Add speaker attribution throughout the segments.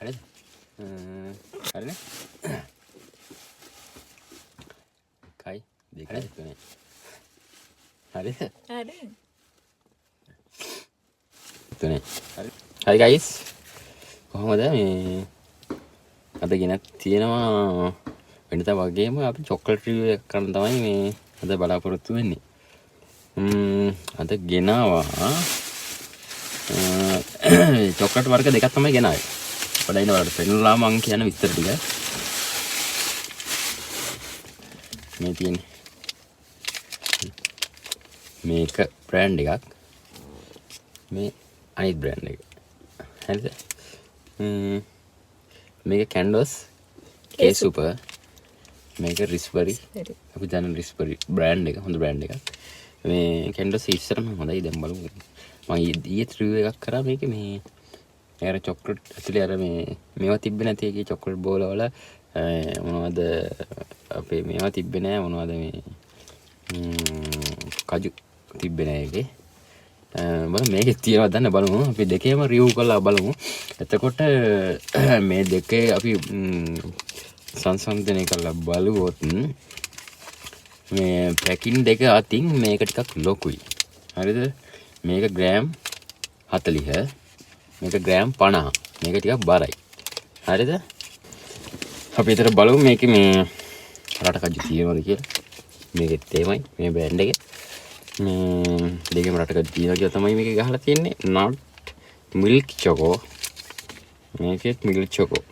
Speaker 1: හරිද? හරිනේ? 1 2 3 හරිද?
Speaker 2: හරි.
Speaker 1: 3 හරි. Hi guys. කොහොමද මේ අද ගෙනත් තියෙනවා වෙනද වගේම අපි චොක්ලට් රිවිව් එකක් කරන්න තමයි මේ අද බලාපොරොත්තු වෙන්නේ. අද ගෙනාවා චොක්ලට් වර්ග දෙකක් තමයි ගෙනාවේ. පොඩ්ඩක් ඉන්න බලන්න පෙන්නලා මං කියන විස්තර ටික. මේ තියෙන්නේ මේක බ්‍රෑන්ඩ් එකක්. මේ අනිත් බ්‍රෑන්ඩ් එක. හරිද? මේක කැන්ඩෝස් K Super. මේක රිස්බරි. අපි දන්න රිස්බරි බ්‍රෑන්ඩ් එක. හොඳ බ්‍රෑන්ඩ් එකක්. මේ කැන්ඩෝස් ඉස්සරම හොඳයි. දැන් බලමු. මම ඊයේ රිවිව් එකක් කරා මේකේ මේ අර චොක්ලට් ඇතුලේ අර මේවා තිබ්බේ නැති එකේ චොක්ලට් බෝල වල මොනවද අපේ මේවා තිබ්බේ නෑ මොනවද මේ කජු තිබ්බේ නෑ ඒකේ. බලමු මේකේ තියෙනවද දන්න බලමු. අපි දෙකේම රිවිව් කරලා බලමු. එතකොට මේ දෙකේ අපි සංසන්දනය කරලා බලුවොත් මේ පැකින් දෙක අතින් මේක ටිකක් ලොකුයි. හරිද? මේක ග්‍රෑම් 40, මේක ග්‍රෑම් 50. මේක ටිකක් බරයි. හරිද? අපි ඊතර බලමු මේකේ මේ රට කජු තියෙනවද කියලා. මේකෙත් තේමයි මේ බ්‍රෑන්ඩ් එකේ. දෙකම රට කජු තියෙනවා කියලා තමයි මේක ගහලා තියෙන්නේ. Nut milk choco. මේකෙත් මිල්ක් චොකෝ.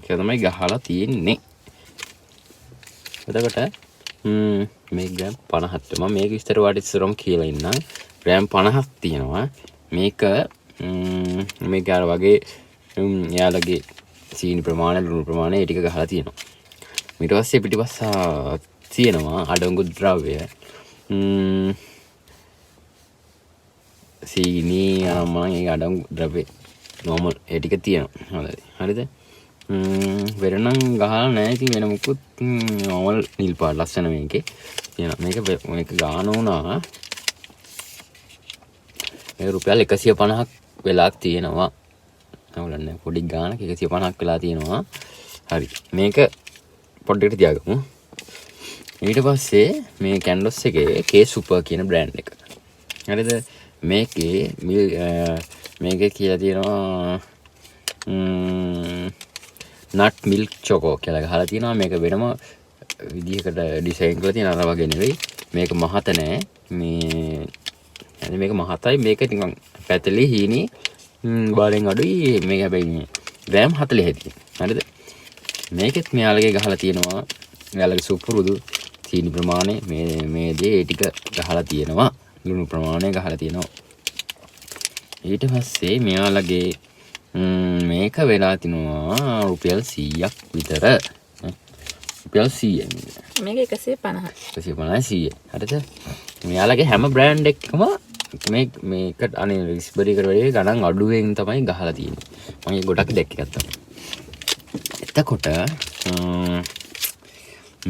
Speaker 1: කියලා තමයි ගහලා තියෙන්නේ. එතකොට මේ ග්‍රෑම් 50ක් මම මේක විස්තර වාට ඉස්සරම කියලා ඉන්නම්. ග්‍රෑම් 50ක් තියෙනවා. මේක මේක අර වගේ යාලගේ සීනි ප්‍රමාණය ලුණු ප්‍රමාණය ඒ ටික ගහලා තියෙනවා. ඊට පස්සේ පිටිපස්ස තියෙනවා අඩංගු ද්‍රව්‍ය සීනි අනම්මන ඒ අඩංගු ද්‍රව්‍ය නෝමල් ඒ ටික තියෙනවා. හොඳයි. හරිද? වෙරනම් ගහලා නැහැ. ඉතින් වෙන මුකුත් නෝමල් නිල් පාට ලස්සන මේකේ තියෙනවා. මේක ගාන වුණා මේ රුපියල් 150ක් වෙලා තියෙනවා. නවලන්නේ පොඩි ගානක් 150ක් වෙලා තියෙනවා. හරි. මේක පොඩ්ඩකට තියාගමු. ඊට පස්සේ මේ කැන්ඩෝස් එකේ K Super කියන බ්‍රෑන්ඩ් එක. හරිද? මේකේ කියලා තියෙනවා නට් මිල්ක් චොකෝ කියලා ගහලා තියෙනවා. මේක වෙනම විදිහකට ඩිසයින් කරලා තියෙන අර වගේ නෙවෙයි. මේක මහත නෑ. මේක මහතයි. මේක නිකන් පැතලි හීනි බාලෙන් අඩුයි. මේක හැබැයි ග්‍රෑම් 40 හැටි. හරිද? මේකෙත් මෙයාලගේ ගහලා තියෙනවා. මෙයාලගේ සුපුරුදු සීනි ප්‍රමාණය මේ දේ ටික ගහලා තියෙනවා. ලුණු ප්‍රමාණය ගහලා තියෙනවා. ඊට පස්සේ මෙයාලගේ මේක වෙලා තිනවා රුපියල් 100ක් විතර. රුපියල් 100යි
Speaker 2: මේක 150.
Speaker 1: 150 හරිද? මෙයාලගේ හැම බ්‍රෑන්ඩ් එකකම මේකට අනේ රිස්බරි එකට වැඩි ගණන් අඩුවෙන් තමයි ගහලා තියෙන්නේ. මම ඒක ගොඩක් දැක්ක එකක් තමයි. එතකොට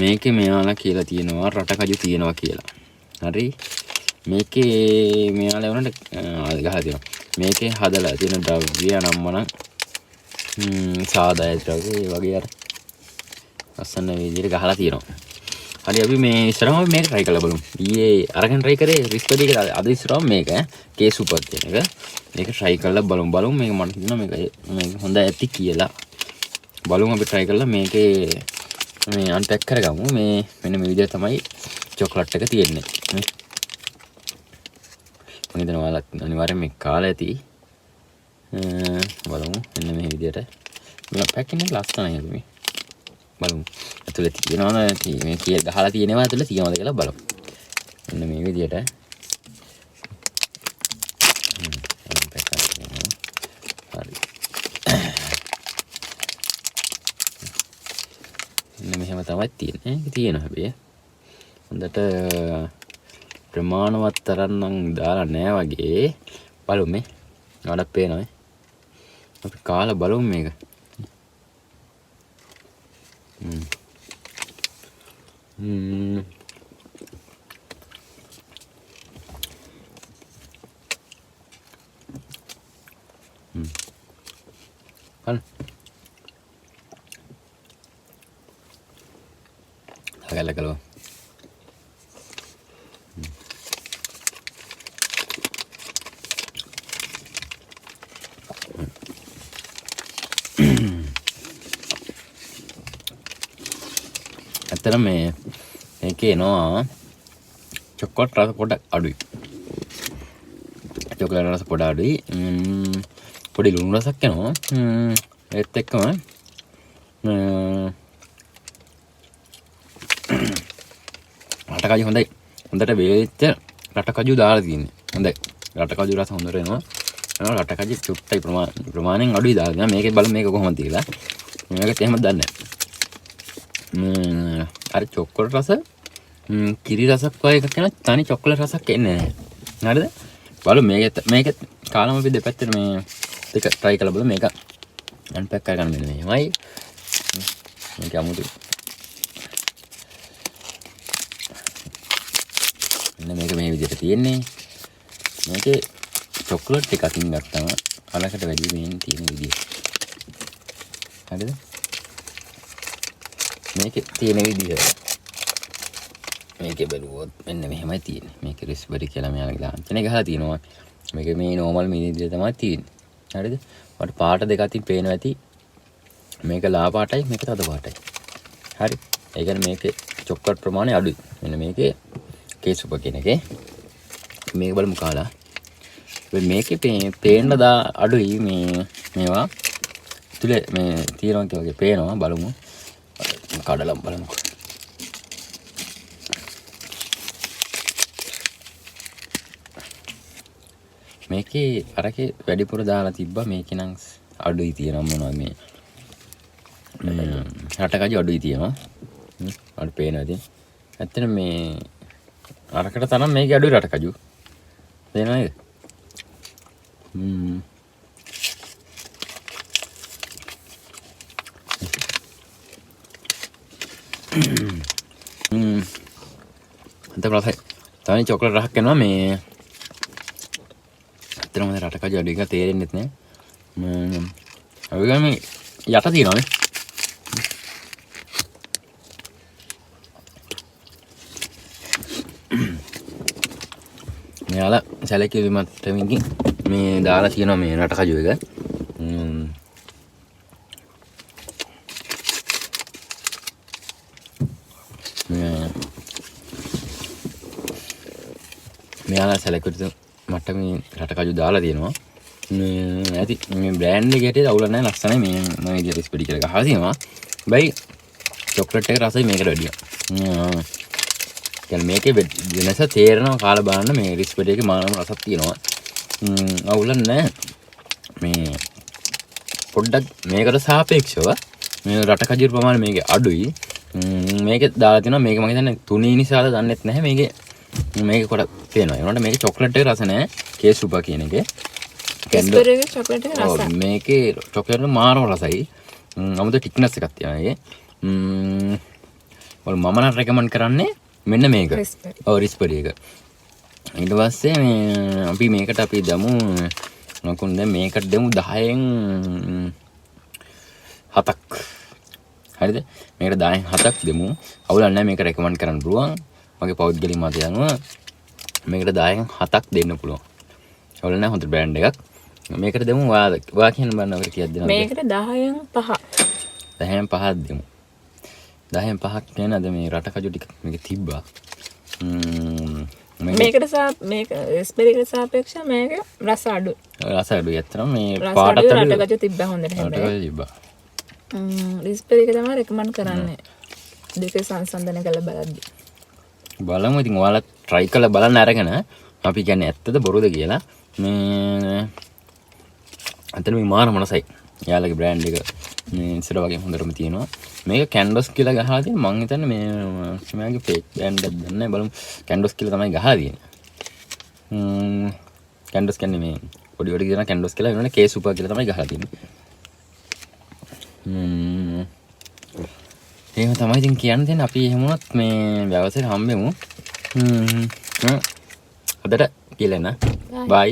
Speaker 1: මේකේ මෙයාලා කියලා තියෙනවා රට කජු තියෙනවා කියලා. හරි? මේකේ මෙයාලා වුණාට ගහලා තියෙනවා. මේකේ හදලා තියෙන ද්‍රව්‍ය අනම්මන සාදාය ද්‍රව්‍ය වගේ අර ලස්සන විදිහට ගහලා තියෙනවා. හරි අපි මේ ඉස්සරහම මේක try කරලා බලමු. ඊයේ අරගෙන try කරේ රිස්බරි එක අද ඉස්සරහම මේක K Super කියන එක. මේක try කරලා බලමු. මේක මට හිතෙනවා මේක හොඳ ඇති කියලා. බලමු අපි try කරලා මේකේ මේ අන්පැක් කරගමු. මෙන්න මේ විදිහට තමයි චොක්ලට් එක තියෙන්නේ. මම හිතනවා ඔයාලා අනිවාර්යෙන් මේක කාලා ඇති. බලමු මෙන්න මේ විදිහට. මේ පැකින් එක ලස්සනයි අපි. බලමු. ඇතුලේ තියෙනවද මේ ගහලා තියෙනවා ඇතුලේ තියෙනවද කියලා බලමු. මෙන්න මේ විදිහට. අන්පැක් කරගමු. හරි. මෙහෙම තමයි තියෙන්නේ. ඒක තියෙනවා හැබැයි. හොඳට ප්‍රමාණවත් තරම් නම් දාලා නෑ වගේ. බලමු මේ. ගොඩක් පේනවා. අපි කාලා බලමු මේක. කන්න. agak kalau ඇත්තටම මේකේ එනවා චොකලට් රස පොඩක් අඩුයි. චොකලට් රස පොඩ අඩුයි. පොඩි ලුණු රසක් එනවා. ඒත් එක්කම රටකජු හොඳයි. හොඳට වේවිච්ච රටකජු දාලා තියෙන්නේ. හොඳයි. රටකජු රස හොඳට එනවා. රටකජු චුට්ටයි ප්‍රමාණයෙන් අඩුයි දාලා. මේකේ බලමු මේක කොහොමද කියලා. මේකත් එහෙම දන්නේ නැහැ. අර චොකලට් රස කිරි රසක් වගේ එකක් යන තනි චොකලට් රසක් එන්නේ නැහැ. හරිද? බලමු මේක කාලම අපි දෙපැත්තට මේ දෙක try කරලා බලමු. මේක අන්පැක් කරගන්න මෙන්න මෙහෙමයි. මේක අමුතු මේක මේ විදිහට තියෙන්නේ. මේකේ චොකලට් ටික අතින් ගත්තම අලකට වැඩි මේන් තියෙන විදිහ. හරිද? මේකේ තියෙන විදිහ. මේකේ බැලුවොත් මෙන්න මෙහෙමයි තියෙන්නේ. මේකේ රෙස්බරි කියලා මෙයාලගේ ලාංඡනය ගහලා තියෙනවා. මේකේ මේ normal මිනි විදිහ තමයි තියෙන්නේ. හරිද? මට පාට දෙක අතින් පේනවා ඇති. මේක ලා පාටයි මේක තද පාටයි. හරි. ඒ කියන්නේ මේකේ චොකලට් ප්‍රමාණය අඩුයි. මෙන්න මේකේ කේසුප කියන එකේ මේක බලමු කාලා. මේකේ පේන්න අඩුයි මේවා තුලේ මේ තියෙනවා වගේ පේනවා. බලමු. කඩලා බලමු. මේකේ අරකේ වැඩිපුර දාලා තිබ්බා. මේකේ නම් අඩුයි තියෙනවා මොනවද මේ රටකජු අඩුයි තියෙනවා. අර පේනවා ඉතින්. ඇත්තට මේ අරකට තරම් මේකේ අඩුයි රටකජු. තේරෙනවද නේද? අන්තර රසයි. තවනේ චොකලට් රහක් එනවා මේ. ඇත්තටම රටකජු අඩුයි එක තේරෙන්නෙත් නෑ. අපි ගම යට තියෙනවා නේ. මෙයාලා සැලකිලිමත් වෙමින් මේ දාලා තියෙනවා මේ රටකජු එක. මෙයාලා සැලකිලිමත් මට්ටමේ රටකජු දාලා තියෙනවා. ඇති මේ බ්‍රෑන්ඩ් එකේ හැටියට අවුල නැහැ. ලස්සනයි මේ මම විදියට ස්පීඩි කියලා ගහලා තියෙනවා. බයි චොකලට් එක රසයි මේකට වැඩිය. කියන්නේ මේකේ වෙනස තේරෙනවා කාලා බලන්න. මේ රිස්පෙට් එකේ මානම රසක් තියෙනවා. අවුල නැහැ. මේ පොඩ්ඩක් මේකට සාපේක්ෂව මේ රටකජු ප්‍රමාණය මේකේ අඩුයි. මේකේ දාලා තියෙනවා. මේක මම හිතන්නේ තුනී නිසාද දන්නෙත් නැහැ. මේක කොට පේනවා. ඒ වුණාට මේකේ චොකලට් එක රස නැහැ. කේසුපා කියන එකේ.
Speaker 2: ස්පෙරේගේ චොකලට් එක රසයි.
Speaker 1: මේකේ චොකලට් එක මාරම රසයි. 아무ද ටික්නස් එකක් තියෙනවා ඒකේ. මම නම් රෙකමන්ඩ් කරන්නේ මෙන්න මේක. ඔව් රිස්පරි එක. ඊට පස්සේ මේ අපි මේකට අපි දමු මොකුන් දැන් මේකට දෙමු 10න් 7ක්. හරිද? මේකට 10න් 7ක් දෙමු. අවුලක් නැහැ මේක රෙකමන්ඩ් කරන්න පුළුවන්. මගේ පෞද්ගලික මතය අනුව මේකට 10න් 7ක් දෙන්න පුළුවන්. අවුලක් නැහැ හොඳ බ්‍රෑන්ඩ් එකක්. මේකට දෙමු ඔයා කියන බන්න අපිට කීයක් දෙනවද?
Speaker 2: මේකට 10න් 5.
Speaker 1: 10න් 5ක් දෙමු. 10න් 5ක් නේද මේ රටකජු ටික මේක තිබ්බා.
Speaker 2: මේකට මේක ස්පෙරේකට සාපේක්ෂව මේක රස අඩුයි.
Speaker 1: රස අඩුයි. ඇත්තටම මේ
Speaker 2: පාටත් අඩුයි. රටකජු තිබ්බා හොඳට හැබැයි.
Speaker 1: රටකජු තිබ්බා.
Speaker 2: ස්පෙරේ එක තමයි රෙකමන්ඩ් කරන්නේ. දෙකේ සංසන්දනය කරලා බලද්දි.
Speaker 1: බලමු ඉතින් ඔයාලා try කරලා බලන්න අරගෙන අපි කියන්නේ ඇත්තද බොරුද කියලා. මේ අතන මේ මාර මනසයි. යාළුවගේ බ්‍රෑන්ඩ් එක මේ ඉස්සර වගේ හොඳටම තියෙනවා. මේක කැන්ඩොස් කියලා ගහලා තියෙන මං හිතන්නේ මේ මගේ ෆේක් බ්‍රෑන්ඩ් එකක් දන්නේ නැහැ. බලමු කැන්ඩොස් කියලා තමයි ගහලා තියෙන්නේ. කැන්ඩොස් කියන්නේ මේ පොඩි පොඩි කියන කැන්ඩොස් කියලා වෙනනේ කේ සුපර් කියලා තමයි ගහලා තියෙන්නේ. එහෙම තමයි ඉතින් කියන්න තියෙන්නේ. අපි එහෙම වුණත් මේ වැවසෙට හම්බෙමු. අදට කියලා න. බයි.